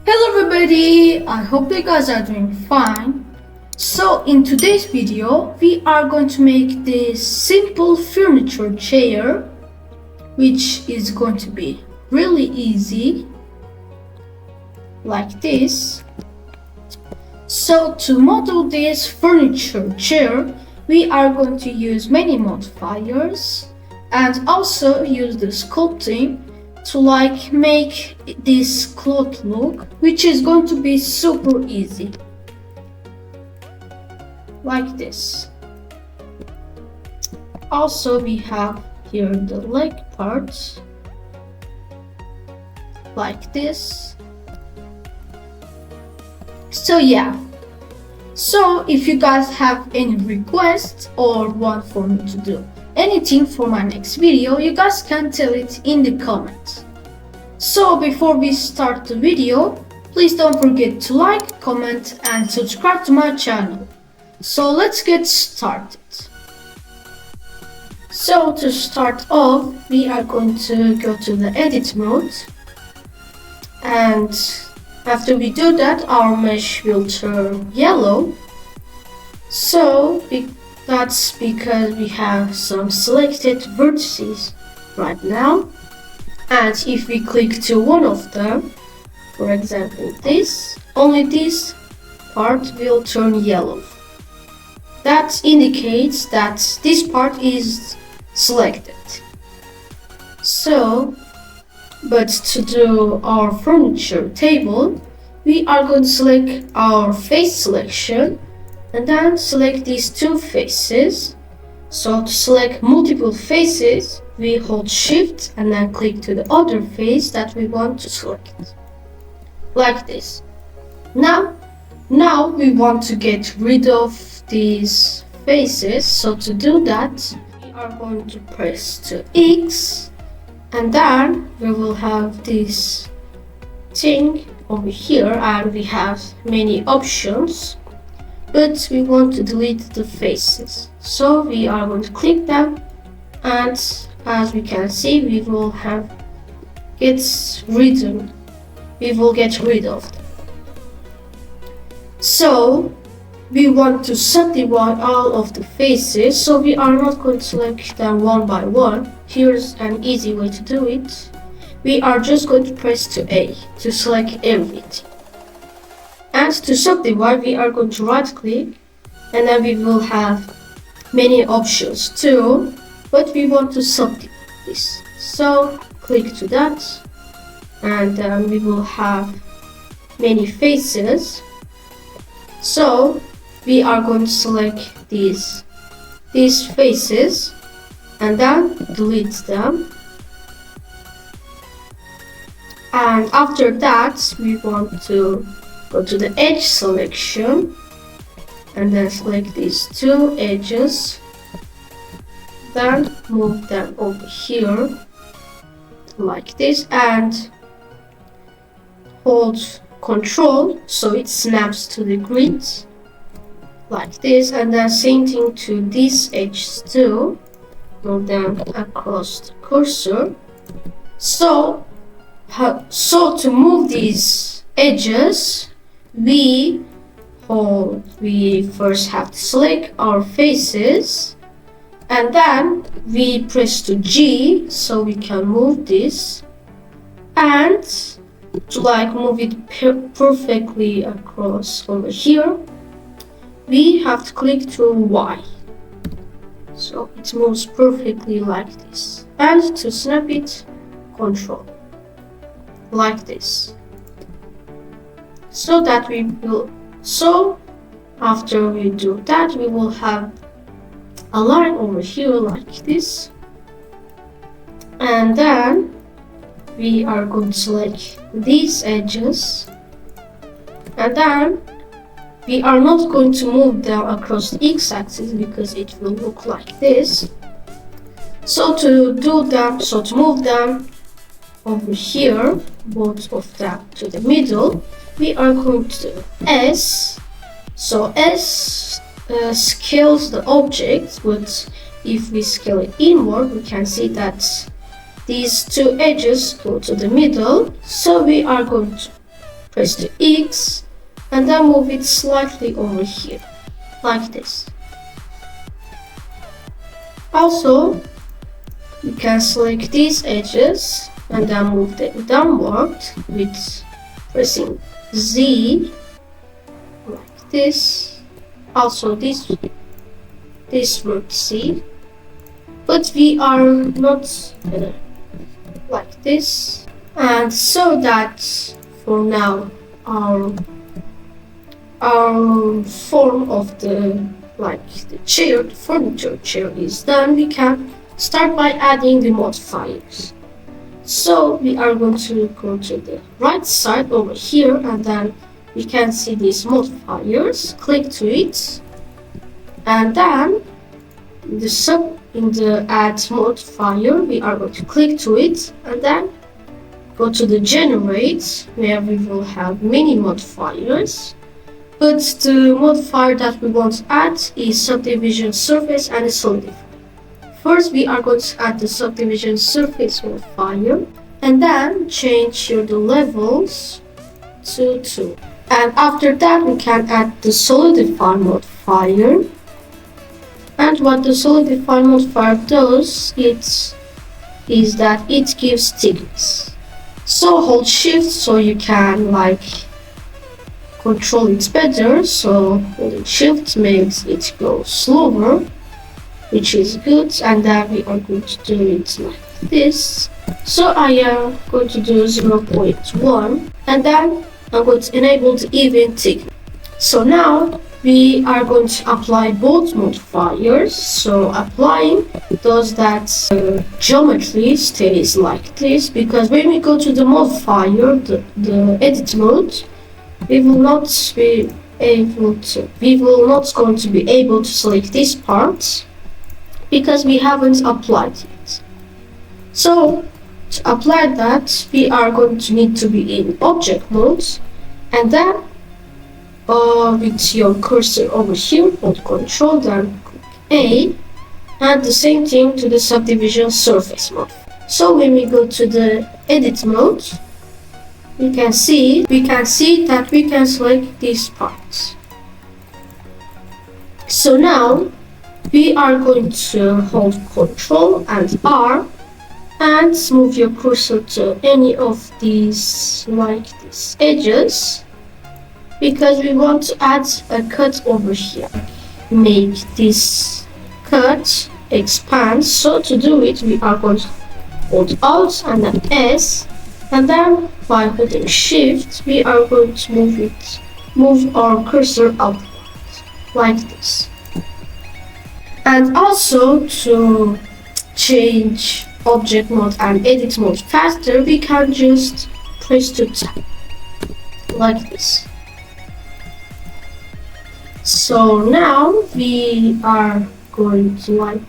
Hello everybody, I hope you guys are doing fine. So in today's video, we are going to make this simple furniture chair, which is going to be really easy, like this. So to model this furniture chair, we are going to use many modifiers and also use the sculpting to make this cloth look, which is going to be super easy, like this. Also we have here the leg part, like this. So if you guys have any requests or want for me to do anything for my next video, you guys can tell it in the comments. So before we start the video, please don't forget to like, comment and subscribe to my channel. So let's get started. So to start off, we are going to go to the edit mode, and after we do that, our mesh will turn yellow. So that's because we have some selected vertices right now, and if we click to one of them, for example this, only this part will turn yellow. That indicates that this part is selected. So, but to do our furniture table, we are going to select our face selection and then select these two faces. So to select multiple faces, we hold shift and then click to the other face that we want to select, like this. Now we want to get rid of these faces. So to do that, we are going to press to X, and then we will have this thing over here, and we have many options, but we want to delete the faces. So we are going to click them, and as we can see, we will get rid of them. So we want to subdivide all of the faces, so we are not going to select them one by one. Here's an easy way to do it. We are just going to press to A to select everything. And to subdivide, we are going to right click, and then we will have many options too, but we want to subdivide this. So click to that, and then we will have many faces. So we are going to select these faces and then delete them. And after that, we want to go to the edge selection and then select these two edges, then move them over here like this, and hold Control so it snaps to the grid like this, and then same thing to these edges too. Move them across the cursor. So to move these edges, we first have to select our faces, and then we press to G so we can move this, and to move it perfectly across over here, we have to click to Y so it moves perfectly like this, and to snap it, Control, like this. So after we do that, we will have a line over here like this, and then we are going to select these edges, and then we are not going to move them across the x-axis because it will look like this. So to move them over here, both of them to the middle, we are going to S. So S scales the object, but if we scale it inward, we can see that these two edges go to the middle. So we are going to press the X, and then move it slightly over here, like this. Also, you can select these edges and then move them downward with pressing Z, like this. Also this word C, but we are not like this. And so that for now our form of the chair, the furniture chair is done, we can start by adding the modifiers. So we are going to go to the right side over here, and then we can see these modifiers. Click to it, and then in the add modifier, we are going to click to it, and then go to the generate, where we will have many modifiers. But the modifier that we want to add is subdivision surface and solidify. First, we are going to add the subdivision surface modifier, and then change the levels to 2. And after that, we can add the solidify modifier. And what the solidify modifier does, is that it gives thickness. So hold shift so you can control it better. So holding shift makes it go slower, which is good. And then we are going to do it like this. So I am going to do 0.1, and then I'm going to enable the even thickness. So now we are going to apply both modifiers. So applying does that geometry stays like this, because when we go to the modifier, the edit mode, we will not going to be able to select this part because we haven't applied it. So to apply that, we are going to need to be in object mode, and then with your cursor over here, hold Control, then click A, and the same thing to the subdivision surface mode. So when we go to the edit mode, we can see that we can select these parts. So now we are going to hold Ctrl and R and move your cursor to any of these edges, because we want to add a cut over here. Make this cut expand. So to do it, we are going to hold Alt and then S, and then by holding Shift, we are going to move our cursor upwards like this. And also, to change object mode and edit mode faster, we can just press to tab like this. So now we are going to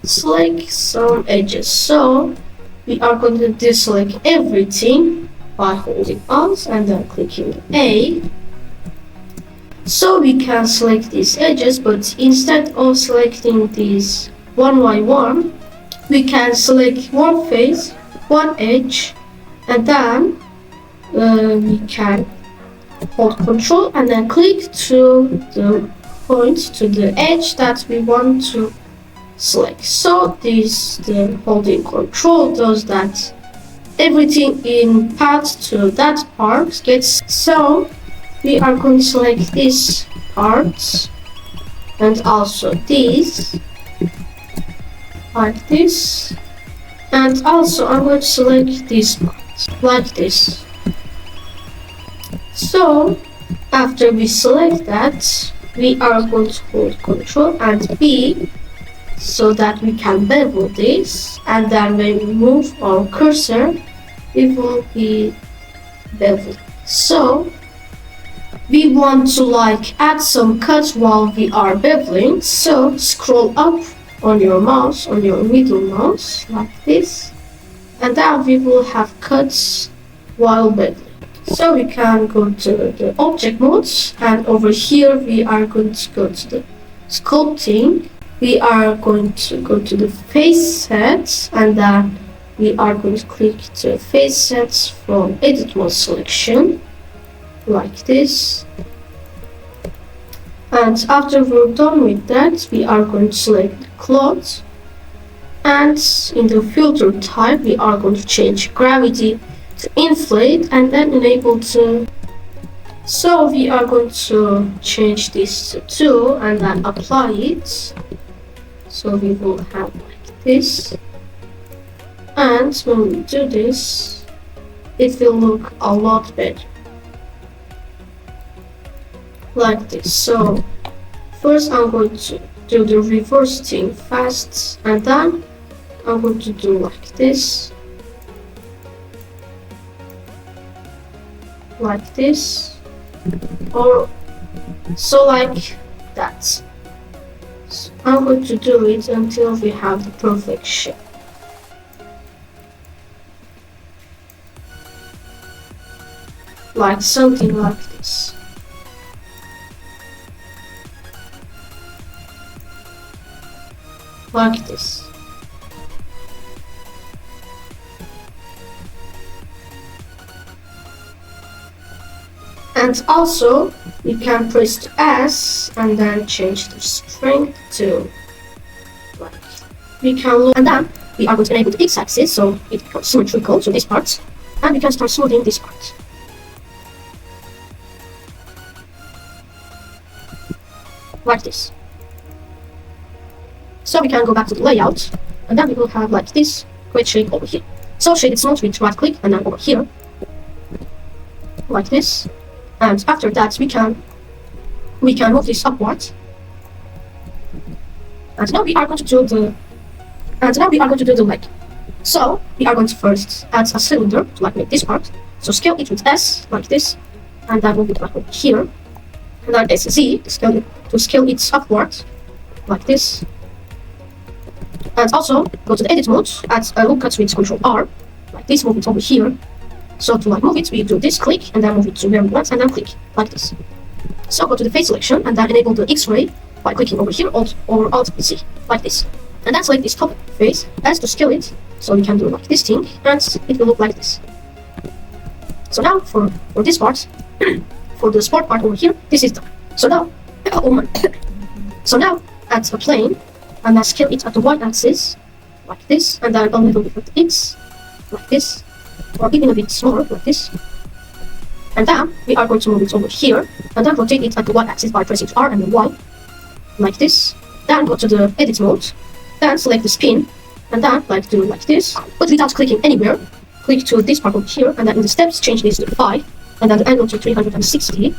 select some edges. So we are going to deselect everything by holding Alt and then clicking A. So we can select these edges, but instead of selecting these one by one, we can select one face, one edge, and then we can hold Control and then click to the point, to the edge that we want to select. So the holding Control does that everything in path to that part gets. So we are going to select these parts and also these like this, and also I'm going to select these parts like this. So after we select that, we are going to hold Control and B so that we can bevel this, and then when we move our cursor, it will be beveled. So we want to add some cuts while we are beveling. So scroll up on your mouse, on your middle mouse, like this, and then we will have cuts while beveling. So we can go to the object modes, and over here we are going to go to the sculpting. We are going to go to the face sets, and then we are going to click to face sets from edit mode selection. like this. And after we're done with that, we are going to select cloth, and in the filter type we are going to change gravity to inflate and then enable to. So we are going to change this to 2 and then apply it. So we will have like this, and when we do this it will look a lot better like this. So first I'm going to do the reverse thing fast, and then I'm going to do like this, or so like that. So I'm going to do it until we have the perfect shape. Like something like this. Like this. And also we can press the S and then change the strength to like we can look, and then we are going to enable the x-axis so it becomes symmetrical to this part, and we can start smoothing this part. Like this. So we can go back to the layout, and then we will have like this great shape over here. So shade smooth with right click and then over here. Like this. And after that we can move this upwards. And now we are going to do the leg. So we are going to first add a cylinder to like make this part. So scale it with S like this, and then move it like over here. And then SZ to scale it upwards like this. And also go to the edit mode, add a loop cut with Ctrl R like this, move it over here. So to like move it, we do this click and then move it to where we want and then click like this. So go to the face selection and then enable the X-ray by clicking over here Alt Z like this. And then select this top face as to scale it, so we can do like this thing and it will look like this. So now for this part, for the sport part over here, this is done. So now, so now add a plane and then scale it at the y-axis like this, and then a little bit with the X like this, or even a bit smaller like this. And then we are going to move it over here and then rotate it at the y-axis by pressing R and then Y like this. Then go to the edit mode, then select the spin and then like do like this, but without clicking anywhere. Click to this part over here and then in the steps change this to 5 and then the angle to 360,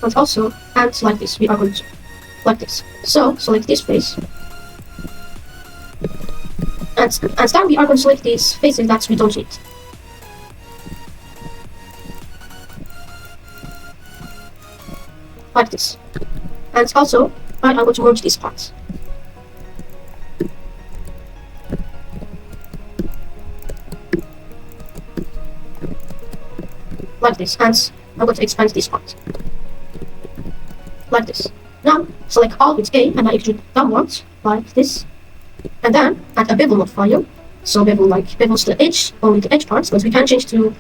and also add like this. We are going to like this. So select this face, and then we are going to select these faces that we don't need. Like this. And also I'm going to merge these parts. Like this, and I'm going to expand this part. Like this. Now select all with A and then extrude downwards like this. And then add a bevel modifier. So bevel bevels the edge, only the edge parts, but we can change to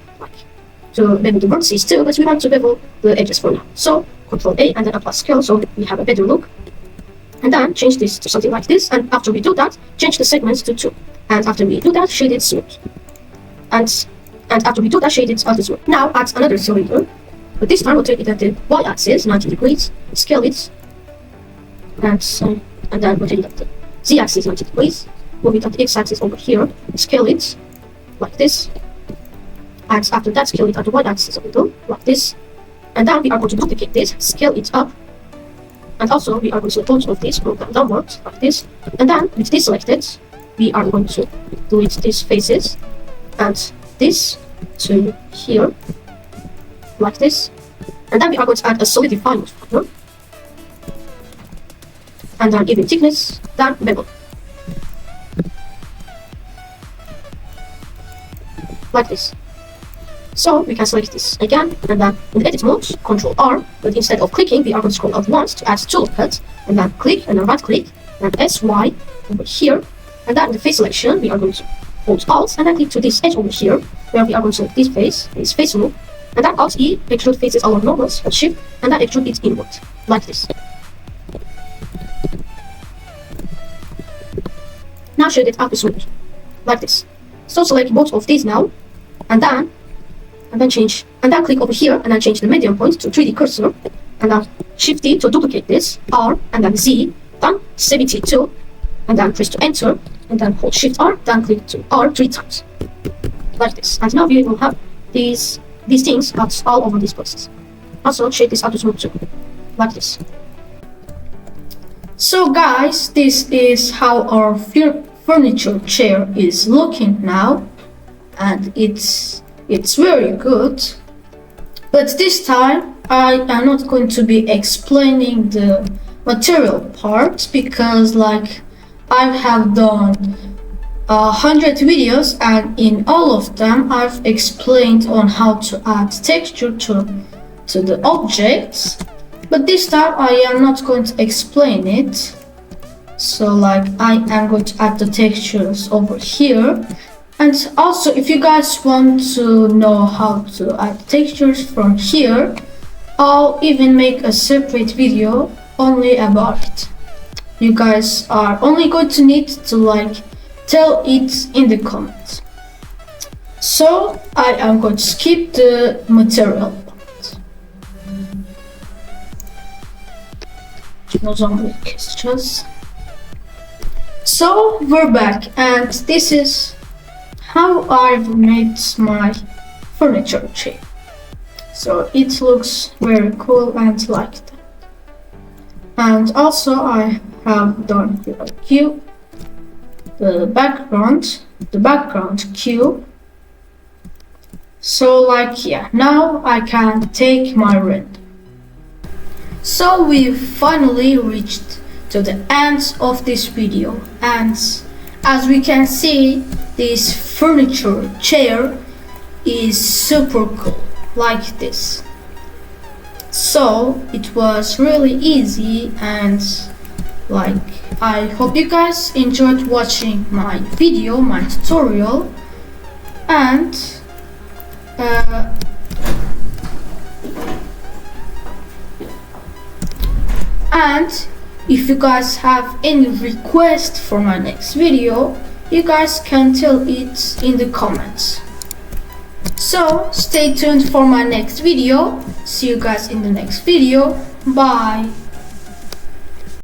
bevel the vertices too, but we want to bevel the edges for now. So Ctrl A and then apply scale so we have a better look. And then change this to something like this, and after we do that, change the segments to 2. And after we do that, shade it smooth. And after we do that, shade it smooth. Now add another cylinder, but this time rotate it at the y-axis, 90 degrees, scale it, and then rotate it at the z-axis, 90 degrees, move it at the x-axis over here, scale it, like this, and after that, scale it at the y-axis a little, like this, and then we are going to duplicate this, scale it up, and also we are going to select both of these, move them downwards, like this, and then with this selected, we are going to delete these faces, and this to here, like this, and then we are going to add a solidify modifier, and then even thickness, then bevel, like this. So we can select this again, and then in the edit mode, Ctrl R, but instead of clicking, we are going to scroll out once to add two cuts, and then click, and then right click, and SY over here, and then in the face selection, we are going to hold Alt, and then click to this edge over here, where we are going to select this face loop, And then Alt E extrude faces our normals, Shift, and then extrude it inward, like this. Now shade it up smooth, like this. So select both of these now, and then click over here and then change the median point to 3D cursor, and then Shift D to duplicate this, R, and then Z, then 72, and then press to enter, and then hold Shift R, then click to R 3 times, like this. And now we will have these things but all over these places. Also shade this out to smooth too, like this. So guys, this is how our furniture chair is looking now, and it's very good. But this time I am not going to be explaining the material part, because like I have done 100 videos, and in all of them I've explained on how to add texture to the objects. But this time I am not going to explain it. So like I am going to add the textures over here. And also, if you guys want to know how to add textures from here, I'll even make a separate video only about it. You guys are only going to need to like tell it in the comments. So I am going to skip the material part. So we're back, and this is how I've made my furniture chair. So it looks very cool and like that. And also I have done here a cube, the background cube. So like yeah, now I can take my render. So we've finally reached to the end of this video, and as we can see, this furniture chair is super cool, like this. So it was really easy, and like I hope you guys enjoyed watching my video, my tutorial, and if you guys have any request for my next video, you guys can tell it in the comments. So stay tuned for my next video. See you guys in the next video. Bye.